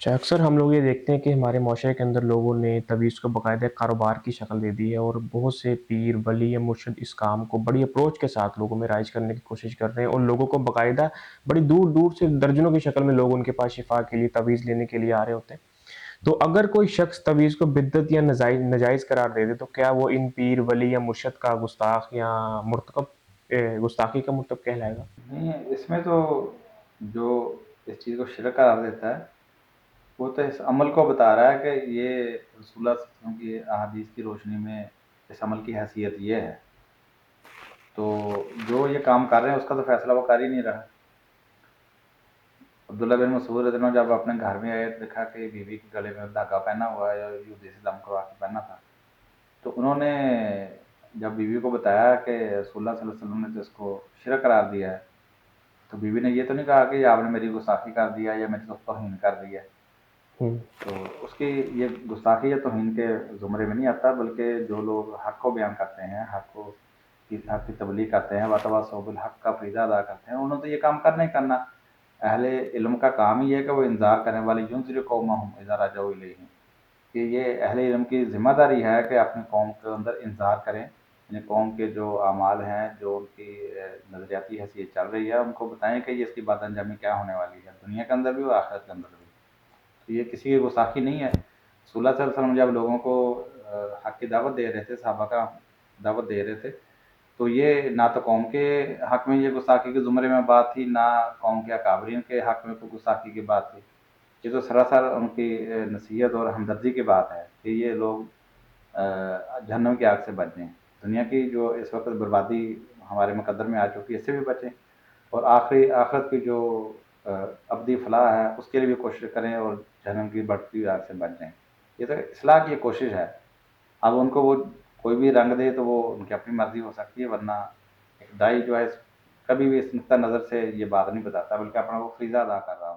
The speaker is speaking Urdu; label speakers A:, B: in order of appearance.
A: اچھا، اکثر ہم لوگ یہ دیکھتے ہیں کہ ہمارے معاشرے کے اندر لوگوں نے تویز کو باقاعدہ کاروبار کی شکل دے دی ہے، اور بہت سے پیر، ولی یا مرشد اس کام کو بڑی اپروچ کے ساتھ لوگوں میں رائج کرنے کی کوشش کر رہے ہیں، اور لوگوں کو باقاعدہ بڑی دور دور سے درجنوں کی شکل میں لوگ ان کے پاس شفا کے لیے تویز لینے کے لیے آ رہے ہوتے ہیں۔ تو اگر کوئی شخص تویز کو بدعت یا ناجائز قرار دے دے تو کیا وہ ان پیر، ولی یا مرشد کا گستاخ یا مرتکب گستاخی کا مرتکب کہلائے گا؟
B: نہیں، اس میں تو جو اس چیز کو شرک قرار دیتا ہے وہ تو اس عمل کو بتا رہا ہے کہ یہ رسول اللہ صلی اللہ علیہ وسلم کی احادیث کی روشنی میں اس عمل کی حیثیت یہ ہے، تو جو یہ کام کر رہے ہیں اس کا تو فیصلہ وہ کر ہی نہیں رہا۔ عبداللہ بن مسعود رضی اللہ عنہ جب اپنے گھر میں آئے دیکھا کہ بیوی کے گلے میں دھاگا پہنا ہوا ہے یا یہودی سے دم کروا کے پہنا تھا، تو انہوں نے جب بیوی کو بتایا کہ رسول اللہ صلی اللہ علیہ وسلم نے تو اس کو شرک قرار دیا ہے، تو بیوی نے یہ تو نہیں کہا کہ آپ نے میری گستاخی کر دیا یا میری توہین کر دی ہے۔
A: ہوں۔
B: تو اس کی یہ گستاخی یا توہین کے زمرے میں نہیں آتا، بلکہ جو لوگ حق کو بیان کرتے ہیں، حق کی تبلیغ کرتے ہیں، وَتَوَاصَوْا بِالْحَقِّ کا فریضہ ادا کرتے ہیں، انہوں نے تو یہ کام کرنا ہی کرنا۔ اہل علم کا کام ہی ہے کہ وہ انذار کریں والے يُنذِرُ قَوْمَهُمْ إِذَا رَجَعُوا إِلَيْهِمْ، کہ یہ اہل علم کی ذمہ داری ہے کہ اپنی قوم کے اندر انذار کریں، یعنی قوم کے جو اعمال ہیں، جو ان کی نظریاتی حیثیت چل رہی ہے، ان کو بتائیں کہ یہ اس کی بد انجامی کیا ہونے والی ہے، دنیا کے اندر بھی اور آخرت کے اندر بھی۔ تو یہ کسی کی گستاخی نہیں ہے۔ رسول اللہ صلی اللہ علیہ وسلم جب لوگوں کو حق کی دعوت دے رہے تھے، صحابہ کا دعوت دے رہے تھے، تو یہ نہ تو قوم کے حق میں یہ گستاخی کے زمرے میں بات تھی، نہ قوم کے اکابرین کے حق میں کوئی گستاخی کی بات تھی۔ یہ تو سراسر ان کی نصیحت اور ہمدردی کی بات ہے کہ یہ لوگ جہنم کی آگ سے بچ جائیں، دنیا کی جو اس وقت بربادی ہمارے مقدر میں آ چکی ہے اس سے بھی بچیں، اور آخری آخرت کی جو ابدی فلاح ہے اس کے لیے بھی کوشش کریں اور جہنم کی بڑھتی ہوئی آگ سے بچ جائیں۔ یہ تو اصلاح کی کوشش ہے۔ اب ان کو وہ کوئی بھی رنگ دے تو وہ ان کی اپنی مرضی ہو سکتی ہے، ورنہ ایک دائی جو ہے کبھی بھی اس نقطہ نظر سے یہ بات نہیں بتاتا، بلکہ اپنا وہ فریضہ ادا کر رہا ہو۔